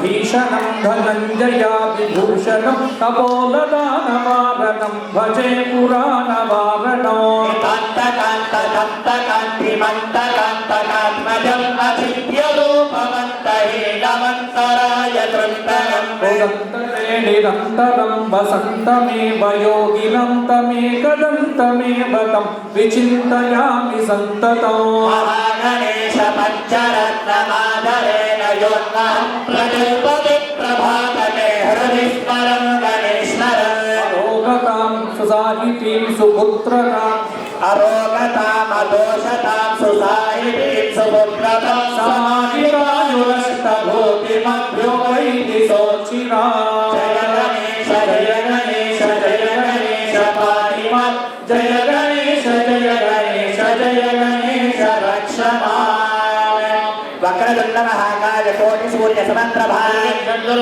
भीषणं धनञ्जया विभूषणं तपोलदानवारणं भजे पुराणवारणो कान्तकान्तकान्तिमन्तकान्तकात्मजम् अचिन्त्यरूपमन्तहीनमन्तराय तृन्तरम् पुरन्तरे निरन्तरं वसन्तमेव योगिनं तमेकदन्तमेव तं विचिन्तयामि सन्ततम् महागणेश पञ्चरत्नमादरेण योन्नहं प्रजल्पति प्रभातके हृदि स्मरं गणेश्वरम् अरोगतां सुसाहितीं सुपुत्रताम् अरोगतामदोषतां सुसाहितीं सुपुत्रतां समाधिरायुरष्टभूतिमभ्यो वैति सोचिरा जय गणेश जय गणेश जय गणेश पाहि मां जय गणेश जय गणेश जय गणेश रक्ष माम् वक्रतुण्ड महाकाय कोटि सूर्य समप्रभा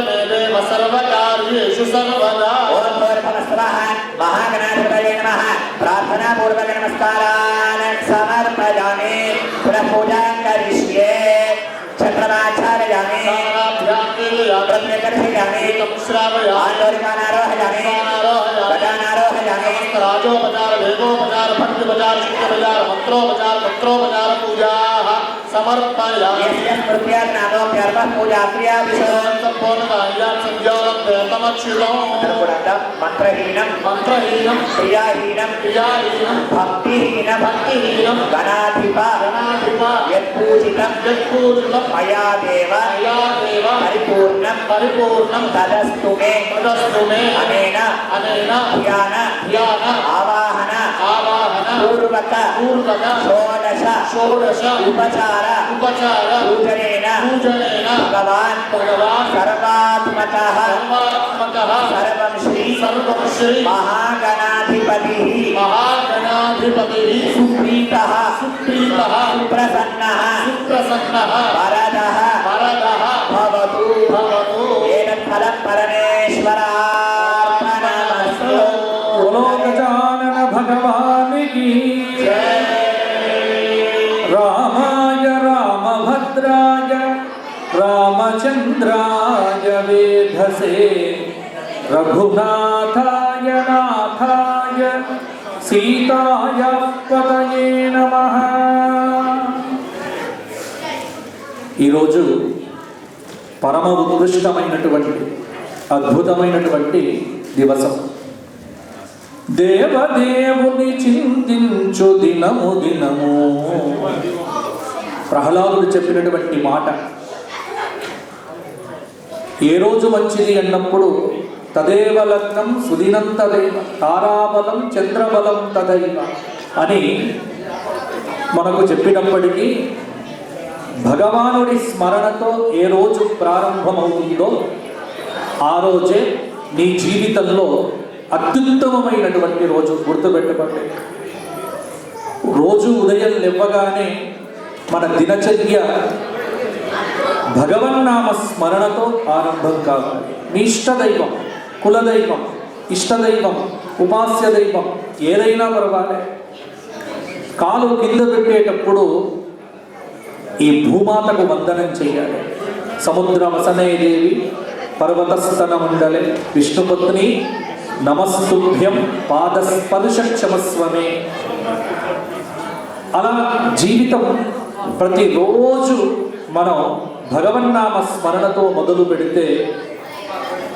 मे देव सर्वकार्येषु सर्वदा ओम भूर्भुवस्सुवः महागणाधिपतये नमः प्रार्थना पूर्वक नमस्कारान् समर्पयामि पुनः पूजां करिष्ये छत्रमाचार्यामि प्रत्यकर्षयामि आन्दोलिकानारोहयामि गजानारोहयामि राजोपचार वेदोपचार भक्तिपचार शिक्षोपचार मंत्रोपचार तंत्रोपचार पूजाः समर्पयामि यस्य स्मृत्यार्नामोऽप्यर्पः पूजा क्रियादिशो संपूर्णकार्यात् संज्ञानं वेदमक्षिणो मंत्रहीनं क्रियाहीनं भक्तिहीनं गणाधिप यत्पूजितं मया देव परिपूर्णं तदस्तु मे अनेन ध्यान आवाहन पूर्वक षोडश उपचार पूजनेन పూజనేన భగవాన్ భగవాన్ సర్వాత్మకః సర్వాత్మకః సర్వం శ్రీ మహాగణాధిపతి సుప్రీతః సుప్రసన్నః వరదః భవతు ఏతత్ఫలం పరమేశ్వరార్పణమస్తు. बोलो गजानन भगवान की रामाय रामभद्राय रामचंद्राय वेधसे रघुनाथाय नाथाय सीताय पतये नमः. ఈరోజు పరమ ఉత్కృష్టమైనటువంటి అద్భుతమైనటువంటి దివసం. దేవదేవుని చింతించు దినము దినము. ప్రహ్లాదుడు చెప్పినటువంటి మాట. ఏ రోజు మంచిది అన్నప్పుడు తదేవ లగ్నం సుదినం తదైవ తారాబలం చంద్రబలం తదైవ అని మనకు చెప్పినప్పటికీ భగవానుడి స్మరణతో ఏ రోజు ప్రారంభమవుతుందో ఆ రోజే నీ జీవితంలో అత్యుత్తమమైనటువంటి రోజు. గుర్తుపెట్టుకోండి, రోజు ఉదయం లేవగానే మన దినచర్య భగవన్నామ స్మరణతో ఆరంభం కావాలి. మీ ఇష్టదైవం, కులదైవం, ఇష్టదైవం, ఉపాస్య దైవం ఏదైనా పర్వాలే. కాలు కింద పెట్టేటప్పుడు ఈ భూమాతకు వందనం చెయ్యాలి. సముద్ర వసనే దేవి పర్వతస్థన మండలే విష్ణుపత్ని నమస్తుభ్యం పాదస్పర్శ క్షమస్వమే. అలా జీవితం ప్రతిరోజు మనం భగవన్నామ స్మరణతో మొదలు పెడితే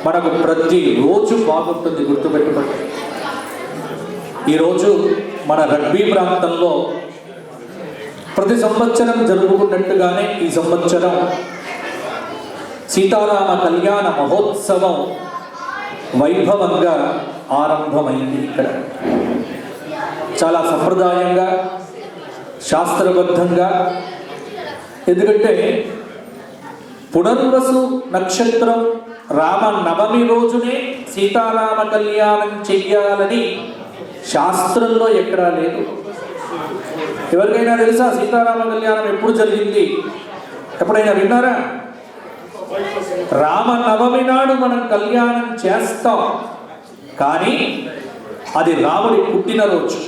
మనకు ప్రతిరోజు బాగుంటుంది. గుర్తుపెట్టుకోండి, ఈరోజు మన రగ్బీ ప్రాంతంలో ప్రతి సంవత్సరం జరుపుకున్నట్టుగానే ఈ సంవత్సరం సీతారామ కళ్యాణ మహోత్సవం వైభవంగా ఆరంభమైంది. ఇక్కడ చాలా సంప్రదాయంగా, శాస్త్రబద్ధంగా. ఎందుకంటే పునర్వసు నక్షత్రం రామ నవమి రోజునే సీతారామ కళ్యాణం చెయ్యాలని శాస్త్రంలో ఎక్కడా లేదు. ఎవరికైనా తెలుసా సీతారామ కళ్యాణం ఎప్పుడు జరిగింది? ఎప్పుడైనా విన్నారా? రామ నవమి నాడు మనం కళ్యాణం చేస్తాం, కానీ అది రాముడి పుట్టినరోజు.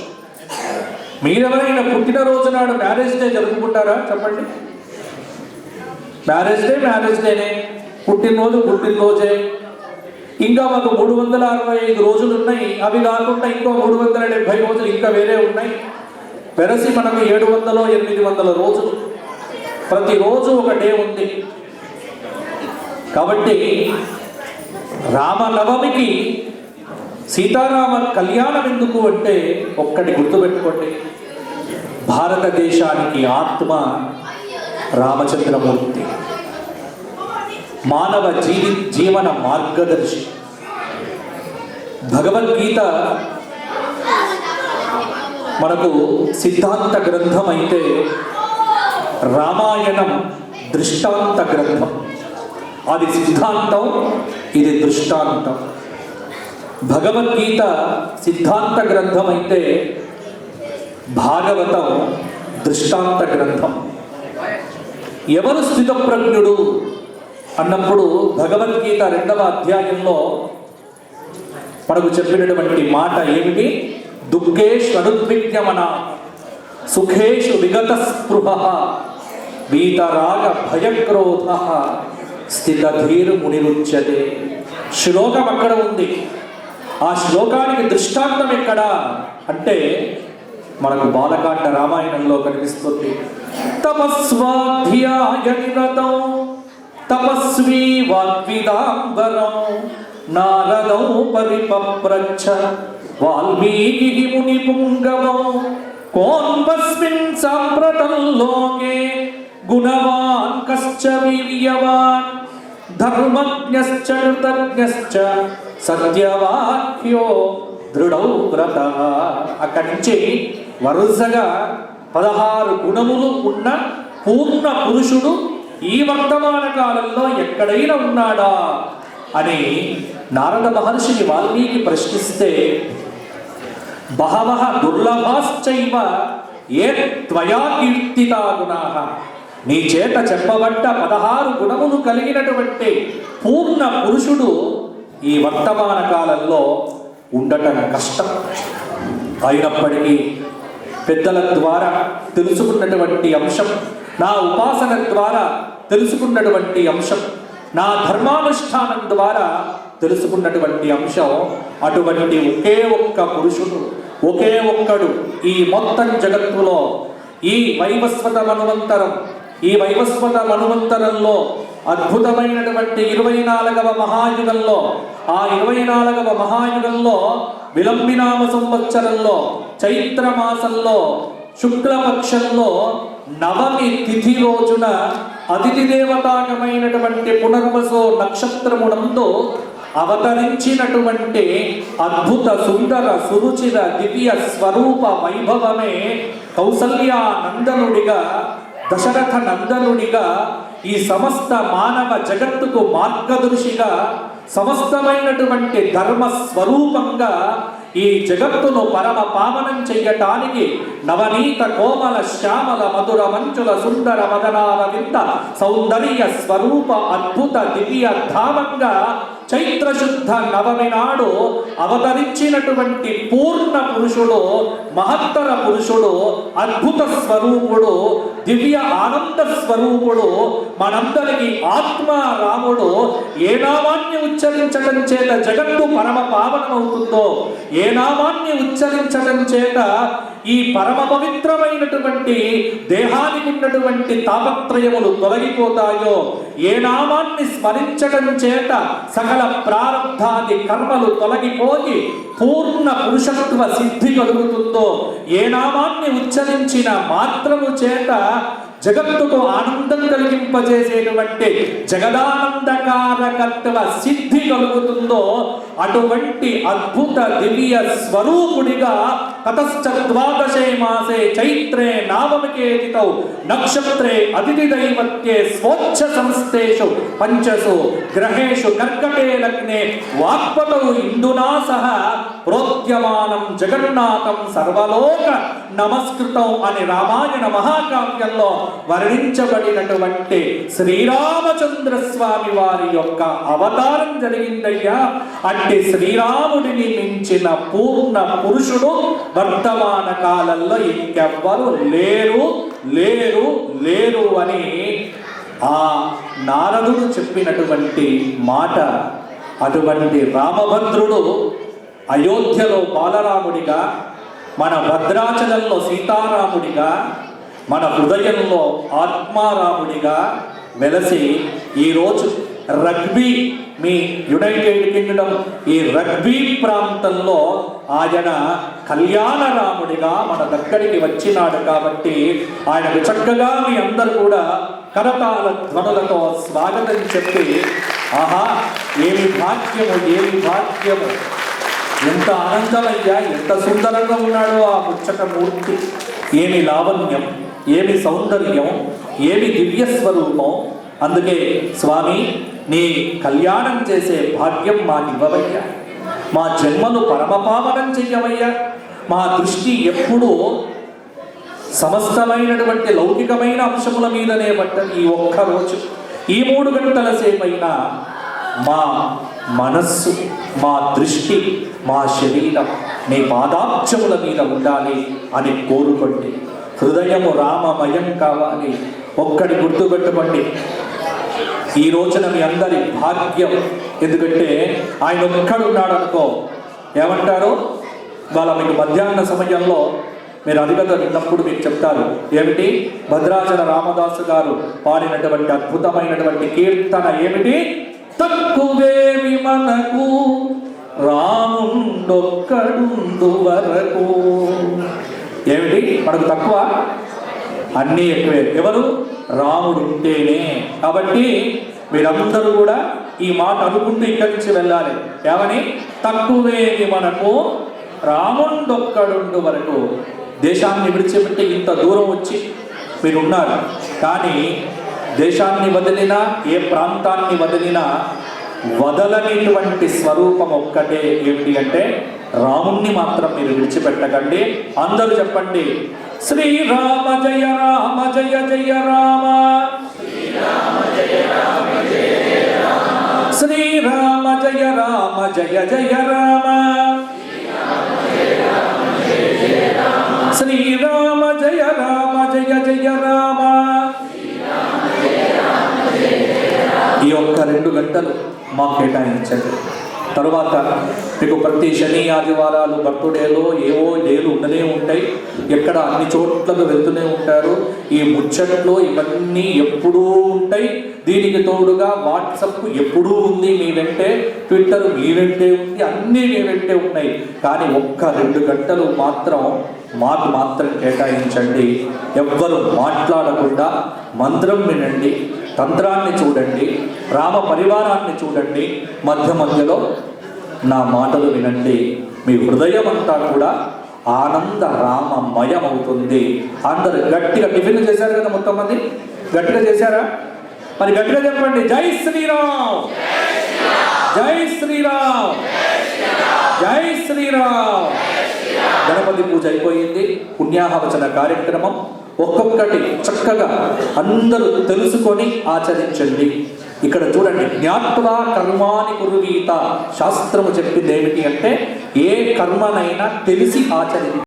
మీరెవరైనా పుట్టినరోజు నాడు మ్యారేజ్ డే జరుపుకుంటారా? చెప్పండి. మ్యారేజ్ డేనే, పుట్టినరోజు పుట్టినరోజే. ఇంకా మాకు 365 రోజులు ఉన్నాయి. అవి కాకుండా ఇంకో 370 రోజులు ఇంకా వేరే ఉన్నాయి. వెరసి మనకు 700-800 రోజులు. ప్రతిరోజు ఒక డే ఉంది. కాబట్టి రామనవమికి సీతారామ కళ్యాణం ఎందుకు అంటే ఒక్కటి గుర్తుపెట్టుకోండి, భారతదేశానికి ఆత్మ రామచంద్రమూర్తి, మానవ జీవన మార్గదర్శి. భగవద్గీత మనకు సిద్ధాంత గ్రంథం అయితే రామాయణం దృష్టాంత గ్రంథం. అది సిద్ధాంతం, ఇది దృష్టాంతం. భగవద్గీత సిద్ధాంత గ్రంథం అయితే భాగవతం దృష్టాంత గ్రంథం. ఎవరు స్థితప్రజ్ఞుడు అన్నప్పుడు భగవద్గీత 2వ అధ్యాయంలో మనకు చెప్పినటువంటి మాట ఏమిటి? దుఃఖేషు అనుద్విగ్నమన సుఖేషు విగత స్పృహ వీతరాగ భయక్రోధ స్థితధీరు మునిరుచ్యతే. శ్లోకం అక్కడ ఉంది. ఆ శ్లోకానికి దృష్టాంతం ఎక్కడా అంటే మనకు బాలకాండ రామాయణంలో కనిపిస్తుంది. తపస్వాధ్యాయ నిరతం తపస్వీ వాగ్విదాంబరం నారదౌ పరిపప్రచ్ఛ వాల్మీకి ముని పుంగవం కోన్వస్మిన్ సాంప్రతం లోకే గుణవాన్ కశ్చ వీర్యవాన్ ధర్మజ్ఞశ్చ కృతజ్ఞశ్చ సత్యవాక్యో దృఢౌ వ్రత. అక్కడి నుంచి వరుసగా 16 గుణములు ఉన్న పూర్ణ పురుషుడు ఈ వర్తమాన కాలంలో ఎక్కడైనా ఉన్నాడా అని నారద మహర్షిని వాల్మీకి ప్రశ్నిస్తే బహవః దుర్లభాశ్చైవ ఏ త్వయా కీర్తితా గుణాః, నీ చేత చెప్పబడ్డ 16 గుణములు కలిగినటువంటి పూర్ణ పురుషుడు ఈ వర్తమాన కాలంలో ఉండటం కష్టం. అయినప్పటికీ పెద్దల ద్వారా తెలుసుకున్నటువంటి అంశం, నా ఉపాసన ద్వారా తెలుసుకున్నటువంటి అంశం, నా ధర్మానుష్ఠానం ద్వారా తెలుసుకున్నటువంటి అంశం, అటువంటి ఒకే ఒక్క పురుషుడు, ఒకే ఒక్కడు ఈ మొత్తం జగత్తులో ఈ వైవస్వత మన్వంతరం, ఈ వైవస్వత మన్వంతరంలో అద్భుతమైనటువంటి 24వ మహాయుగంలో, ఆ 24వ మహాయుగంలో విలంబినామ సంవత్సరంలో చైత్రమాసంలో శుక్లపక్షంలో నవమి తిథి రోజున అతిథి దేవతాకమైనటువంటి పునర్వసో నక్షత్రమునందు అవతరించినటువంటి అద్భుత సుందర సురుచిర దివ్య స్వరూప వైభవమే కౌసల్యా నందనుడిగా, దశరథ నందనుడిగా, ఈ సమస్త మానవ జగత్తుకు మార్గదర్శిగా, సమస్తమైనటువంటి ధర్మ స్వరూపంగా ఈ జగత్తును పరమ పావనం చెయ్యటానికి నవనీత కోమల శ్యామల మధుర మంచుల సుందర మదనారవింద సౌందర్య స్వరూప అద్భుత దివ్య ధామంగా చైత్రశుద్ధ నవమి నాడు అవతరించినటువంటి పూర్ణ పురుషుడు, మహత్తర పురుషుడు, అద్భుత స్వరూపుడు, దివ్య ఆనంద స్వరూపుడు, మనందరికీ ఆత్మ రాముడు ఏ నామాన్ని ఉచ్చరించడం చేత జగత్తు పరమ పావనమవుతుందో, ఏ నామాన్ని ఉచ్చరించడం చేత ఈ పరమ పవిత్రమైనటువంటి దేహానికి ఉన్నటువంటి తాపత్రయములు తొలగిపోతాయో, ఏ నామాన్ని స్మరించడం చేత సకల ప్రారబ్ధాది కర్మలు తొలగిపోయి పూర్ణ పురుషత్వ సిద్ధి కలుగుతుందో, ఏ నామాన్ని ఉచ్చరించిన మాత్రము చేత జగత్తుకు ఆనందం కలిగింపజేసేటువంటి జగదానందకారకత్వ సిద్ధి కలుగుతుందో, అటువంటి అద్భుత దివ్య స్వరూపుడిగా తతశ్చ ద్వాదశే మాసే చైత్రే నవమికే తిథౌ నక్షత్రే అతిథి దైవత్యే స్వోచ్ఛ సంస్థేషు పంచసు గ్రహేషు కర్కటే లగ్నే వాక్పతౌ ఇందునా సహ ప్రోద్యమానం జగన్నాథం సర్వలోక నమస్కృతం అని రామాయణ మహాకావ్యంలో వర్ణించబడినటువంటి శ్రీరామచంద్ర స్వామి వారి యొక్క అవతారం జరిగిందయ్యా. అట్టి శ్రీరాముడిని మించిన పూర్ణ పురుషుడు వర్తమాన కాలంలో ఇంకెవ్వరు లేరు లేరు లేరు అని ఆ నారదుడు చెప్పినటువంటి మాట. అటువంటి రామభద్రుడు అయోధ్యలో బాలరాముడిగా, మన భద్రాచలంలో సీతారాముడిగా, మన హృదయంలో ఆత్మారాముడిగా వెలసి ఈరోజు రగ్బీ, మీ యునైటెడ్ కింగ్డమ్ ఈ రగ్బీ ప్రాంతంలో ఆయన కళ్యాణ రాముడిగా మన దగ్గరికి వచ్చినాడు. కాబట్టి ఆయనకు చక్కగా మీ అందరూ కూడా కరతాళ ధ్వనులతో స్వాగతం చెప్పి, ఆహా ఏమి భాగ్యము, ఏమి భాగ్యము, ఎంత ఆనందమయ్యా, ఎంత సుందరంగా ఉన్నాడో ఆ ముచ్చట మూర్తి, ఏమి లావణ్యం, ఏమి సౌందర్యం, ఏమి దివ్య స్వరూపం. అందుకే స్వామి నీ కళ్యాణం చేసే భాగ్యం మాకివ్వవయ్యా, మా జన్మను పరమపావనం చెయ్యవయ్యా. మా దృష్టి ఎప్పుడూ సమస్తమైనటువంటి లౌకికమైన అంశముల మీదనే పడ్డ ఈ ఒక్కరోజు, ఈ 3 గంటల సేపైనా మా మనస్సు, మా దృష్టి, మా శరీరం నీ పాదాబ్జముల మీద ఉండాలి అని కోరుకోండి. హృదయము రామమయం కావాలి. ఒక్కడి గుర్తుపెట్టుకోండి, ఈ రోజున మీ అందరి భాగ్యం. ఎందుకంటే ఆయన ఒక్కడున్నాడు అనుకో, ఏమంటారు వాళ్ళ మీకు మధ్యాహ్న సమయంలో మీరు అధిగత విన్నప్పుడు మీకు చెప్తారు ఏమిటి, భద్రాచల రామదాసు గారు పాడినటువంటి అద్భుతమైనటువంటి కీర్తన ఏమిటి, తక్కువేమి మనకు రాముండొక్కడుండు వరకు. ఏమిటి మనకు తక్కువ, అన్నీ ఎక్కువే. ఎవరు, రాముడు ఉంటేనే. కాబట్టి మీరందరూ కూడా ఈ మాట అనుకుంటూ ఇక్కడి నుంచి వెళ్ళాలి. ఏమని, తక్కువేమి మనకు రాముండొక్కడుండు వరకు. దేశాన్ని విడిచిపెట్టి ఇంత దూరం వచ్చి మీరున్నారు, కానీ దేశాన్ని వదిలినా ఏ ప్రాంతాన్ని వదిలినా వదలనిటువంటి స్వరూపం ఒక్కటే ఏమిటి అంటే రాముణ్ణి మాత్రం మీరు విడిచిపెట్టకండి. అందరూ చెప్పండి, శ్రీరామ జయ రామ జయ జయ రామ, శ్రీరామ జయ రామ జయ జయ రామ, శ్రీరామ జయ రామ జయ జయ రామ. ఈ ఒక్క 2 గంటలు మాకు కేటాయించండి. తరువాత మీకు ప్రతి శని ఆదివారాలు బర్త్డేలో ఏవో డేలు ఉండనే ఉంటాయి, ఎక్కడ అన్ని చోట్లకు వెళ్తూనే ఉంటారు. ఈ ముచ్చట్లో ఇవన్నీ ఎప్పుడూ ఉంటాయి. దీనికి తోడుగా వాట్సప్ ఎప్పుడూ ఉంది మీ వెంటే, ట్విట్టర్ మీ వెంటే ఉంది, అన్నీ మీ వెంటే ఉన్నాయి. కానీ ఒక్క 2 గంటలు మాత్రం మాకు మాత్రం కేటాయించండి. ఎవ్వరు మాట్లాడకుండా మంత్రం వినండి, తంత్రాన్ని చూడండి, రామ పరివారాన్ని చూడండి, మధ్య మధ్యలో నా మాటలు వినండి. మీ హృదయం అంతా కూడా ఆనంద రామమయం అవుతుంది. అందరు గట్టిగా టిఫిన్ చేశారు కదా, మొత్తం మంది గట్టిగా చేశారా? మరి గట్టిగా చెప్పండి, జై శ్రీరామ్, జై శ్రీరామ్, జై శ్రీరామ్. గణపతి పూజ అయిపోయింది, పుణ్యాహవచన కార్యక్రమం ఒక్కొక్కటి చక్కగా అందరూ తెలుసుకొని ఆచరించండి. ఇక్కడ చూడండి, జ్ఞాత్వా కర్మాని కుర్వీత శాస్త్రము చెప్పింది ఏమిటి అంటే ఏ కర్మనైనా తెలిసి ఆచరించాలి.